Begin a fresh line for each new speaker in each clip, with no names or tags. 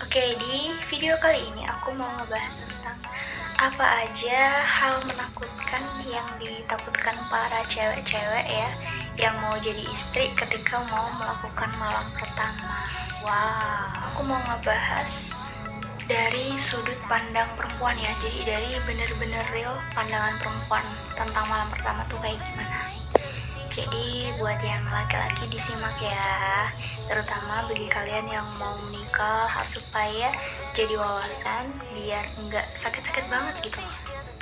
Oke, di video kali ini aku mau ngebahas tentang apa aja hal menakutkan yang ditakutkan para cewek-cewek ya, yang mau jadi istri ketika mau melakukan malam pertama. Wow, aku mau ngebahas dari sudut pandang perempuan ya, jadi dari bener-bener real pandangan perempuan tentang malam pertama tuh kayak gimana. Jadi buat yang laki-laki disimak ya, terutama bagi kalian yang mau menikah supaya jadi wawasan biar nggak sakit-sakit banget gitu.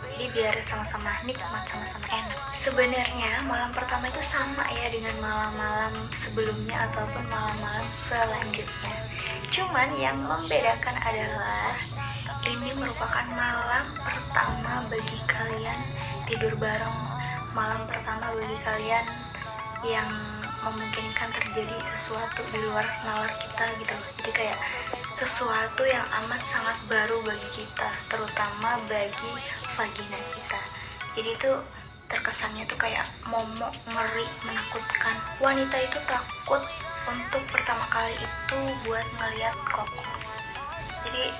Jadi biar sama-sama nikmat, sama-sama enak. Sebenarnya malam pertama itu sama ya dengan malam-malam sebelumnya ataupun malam-malam selanjutnya. Cuman yang membedakan adalah ini merupakan malam pertama bagi kalian tidur bareng, malam pertama bagi kalian yang memungkinkan terjadi sesuatu di luar nalar kita gitu loh. Jadi kayak sesuatu yang amat sangat baru bagi kita, terutama bagi vagina kita. Jadi itu terkesannya tuh kayak momok, ngeri, menakutkan. Wanita itu takut untuk pertama kali itu buat ngeliat koko. Jadi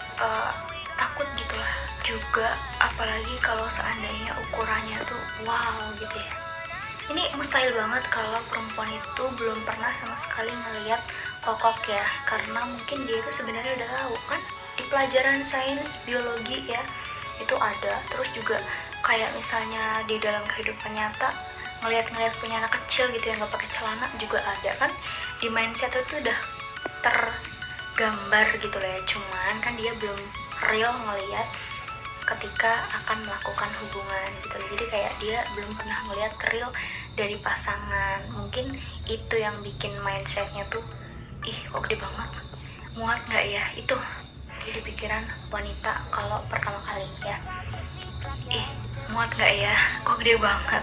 takut gitulah. Juga apalagi kalau seandainya ukurannya tuh wow gitu ya. Ini mustahil banget kalau perempuan itu belum pernah sama sekali ngeliat kokok ya, karena mungkin dia itu sebenarnya udah tahu kan di pelajaran sains biologi ya itu ada. Terus juga kayak misalnya di dalam kehidupan nyata ngeliat punya anak kecil gitu yang gak pakai celana juga ada kan, di mindset itu udah tergambar gitu lah ya. Cuman kan dia belum real ngeliat ketika akan melakukan hubungan gitu. Jadi kayak dia belum pernah ngeliat real dari pasangan. Mungkin itu yang bikin mindsetnya tuh, ih kok gede banget, muat nggak ya, itu jadi pikiran wanita kalau pertama kali ya. Ih muat nggak ya, kok gede banget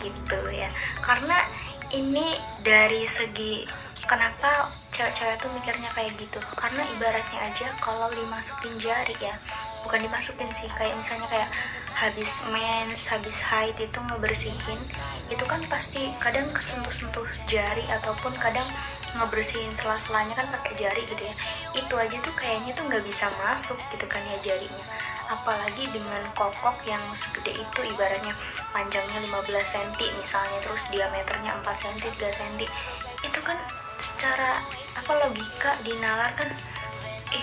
gitu ya. Karena ini dari segi kenapa cewek-cewek tuh mikirnya kayak gitu, karena ibaratnya aja kalau dimasukin jari ya, bukan dimasukin sih, kayak misalnya kayak habis mens, habis haid itu ngebersihin, itu kan pasti kadang kesentuh-sentuh jari ataupun kadang ngebersihin sela-selanya kan pakai jari gitu ya. Itu aja tuh kayaknya tuh nggak bisa masuk gitu kan ya jarinya, apalagi dengan kokok yang segede itu, ibaratnya panjangnya 15 cm misalnya, terus diameternya 4 cm, 3 cm, itu kan secara logika dinalar kan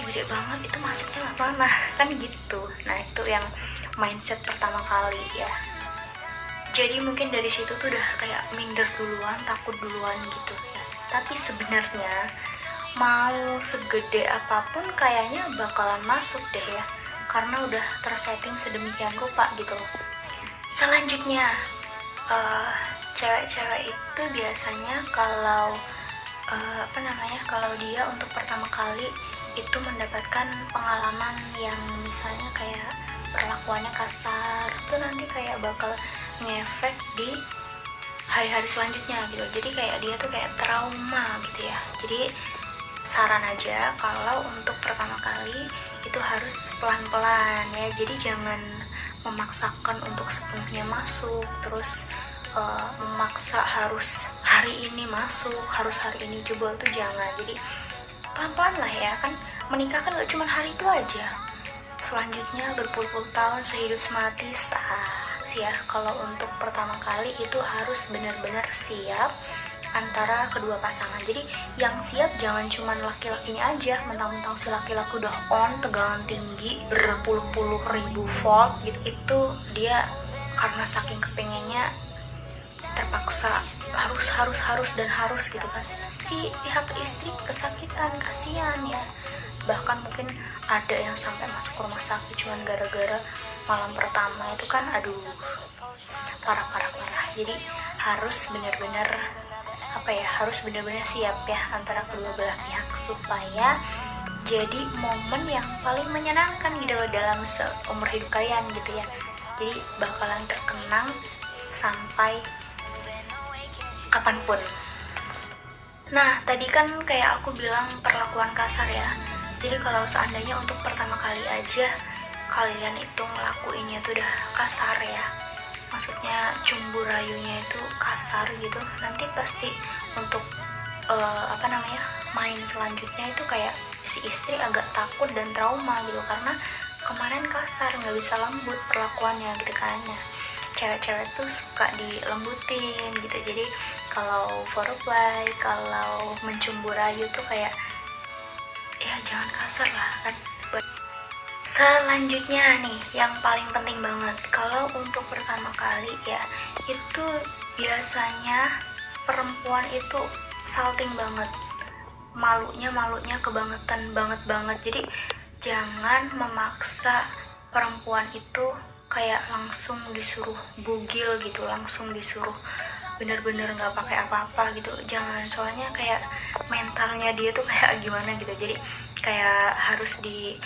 gede banget, itu masuknya mana kan gitu. Nah itu yang mindset pertama kali ya. Jadi mungkin dari situ tuh udah kayak minder duluan, takut duluan gitu ya. Tapi sebenarnya mau segede apapun kayaknya bakalan masuk deh ya, karena udah tersetting sedemikian rupa gitu loh. Selanjutnya cewek-cewek itu biasanya kalau kalau dia untuk pertama kali itu mendapatkan pengalaman yang misalnya kayak perlakuannya kasar, itu nanti kayak bakal ngefek di hari-hari selanjutnya gitu. Jadi kayak dia tuh kayak trauma gitu ya. Jadi saran aja kalau untuk pertama kali itu harus pelan-pelan ya. Jadi jangan memaksakan untuk sepenuhnya masuk, terus memaksa harus hari ini masuk, harus hari ini jebol tuh jangan. Jadi pelan-pelan lah ya, kan menikah kan gak cuma hari itu aja, selanjutnya berpuluh-puluh tahun, sehidup semati ya. Kalau untuk pertama kali itu harus benar-benar siap antara kedua pasangan. Jadi yang siap jangan cuma laki-lakinya aja, mentang-mentang si laki-laki udah on, tegangan tinggi berpuluh-puluh ribu volt gitu, itu dia karena saking kepengennya terpaksa harus gitu kan, si pihak istri kesakitan, kasihan ya. Bahkan mungkin ada yang sampai masuk rumah sakit cuman gara-gara malam pertama itu kan, aduh parah. Jadi harus benar-benar harus benar-benar siap ya antara kedua belah pihak, supaya jadi momen yang paling menyenangkan gitu loh dalam seumur hidup kalian gitu ya. Jadi bakalan terkenang sampai kapanpun. Nah tadi kan kayak aku bilang perlakuan kasar ya. Jadi kalau seandainya untuk pertama kali aja kalian itu ngelakuinnya tuh udah kasar ya, maksudnya cumbu rayunya itu kasar gitu, nanti pasti untuk main selanjutnya itu kayak si istri agak takut dan trauma gitu, karena kemarin kasar, nggak bisa lembut perlakuannya gitu kan. Nah, cewek-cewek tuh suka dilembutin gitu, jadi kalau foreplay, kalau mencumbu rayu tuh kayak ya jangan kasar lah kan. Selanjutnya nih, yang paling penting banget, kalau untuk pertama kali ya, itu biasanya perempuan itu salting banget, malunya kebangetan banget. Jadi jangan memaksa perempuan itu kayak langsung disuruh bugil gitu, langsung disuruh bener-bener nggak pakai apa-apa gitu, jangan. Soalnya kayak mentalnya dia tuh kayak gimana gitu, jadi kayak harus di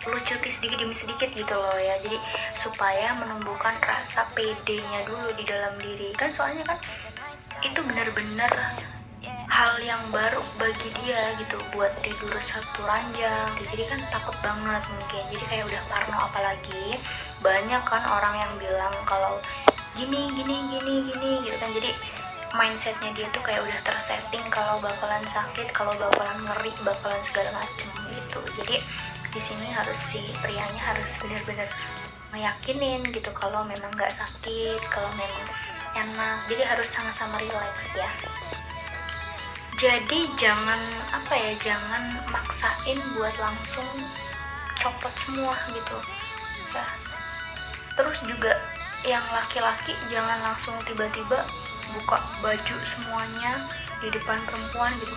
lucuti sedikit demi sedikit gitu loh ya, jadi supaya menumbuhkan rasa pedenya dulu di dalam diri kan. Soalnya kan itu benar-benar hal yang baru bagi dia gitu, buat tidur satu ranjang gitu. Jadi kan takut banget mungkin, jadi kayak udah parno. Apalagi banyak kan orang yang bilang kalau gini gitu kan, jadi mindsetnya dia tuh kayak udah tersetting kalau bakalan sakit, kalau bakalan ngeri, bakalan segala macem gitu. Jadi di sini harus si prianya harus benar-benar meyakinin gitu kalau memang nggak sakit, kalau memang enak. Jadi harus sama-sama relax ya. Jadi jangan jangan maksain buat langsung copot semua gitu ya. Terus juga yang laki-laki jangan langsung tiba-tiba buka baju semuanya di depan perempuan gitu,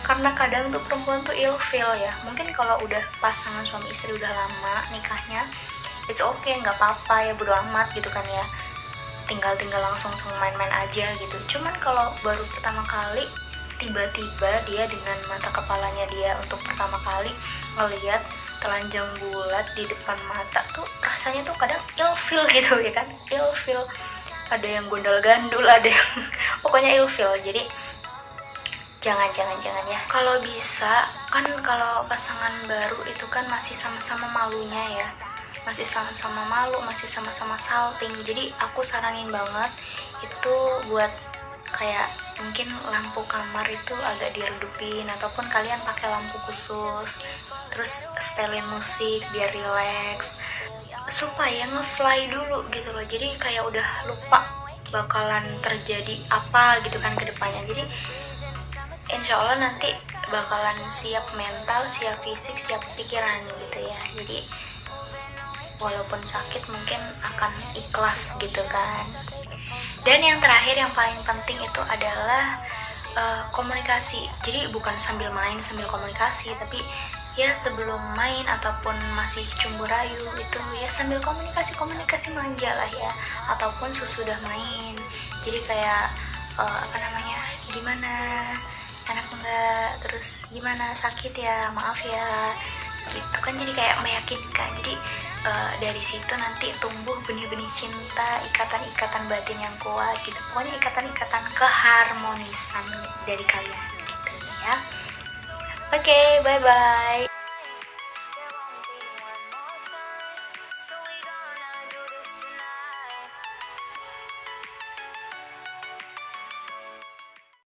karena kadang tuh perempuan tuh ilfeel ya. Mungkin kalau udah pasangan suami istri udah lama nikahnya, it's okay, nggak apa-apa ya, bodo amat gitu kan ya, tinggal langsung main-main aja gitu. Cuman kalau baru pertama kali tiba-tiba dia dengan mata kepalanya dia untuk pertama kali ngelihat telanjang bulat di depan mata tuh, rasanya tuh kadang ilfeel gitu ya kan, ilfeel. Ada yang gondal gandul, ada yang pokoknya ilfeel. Jadi jangan ya. Kalau bisa kan, kalau pasangan baru itu kan masih sama-sama malunya ya, masih sama-sama malu, masih sama-sama salting. Jadi aku saranin banget itu buat kayak mungkin lampu kamar itu agak diredupin, ataupun kalian pakai lampu khusus, terus setelin musik biar relax, supaya ngefly dulu gitu loh. Jadi kayak udah lupa bakalan terjadi apa gitu kan ke depannya. Jadi insya Allah nanti bakalan siap mental, siap fisik, siap pikiran gitu ya. Jadi walaupun sakit mungkin akan ikhlas gitu kan. Dan yang terakhir yang paling penting itu adalah komunikasi. Jadi bukan sambil main sambil komunikasi, tapi ya sebelum main ataupun masih cumbu rayu itu ya sambil komunikasi manja lah ya, ataupun sesudah main. Jadi kayak gimana, enak enggak, terus gimana, sakit ya, maaf ya gitu kan. Jadi kayak meyakinkan. Jadi dari situ nanti tumbuh benih-benih cinta, ikatan-ikatan batin yang kuat gitu. Pokoknya ikatan-ikatan keharmonisan dari kalian gitu ya. Oke, bye-bye.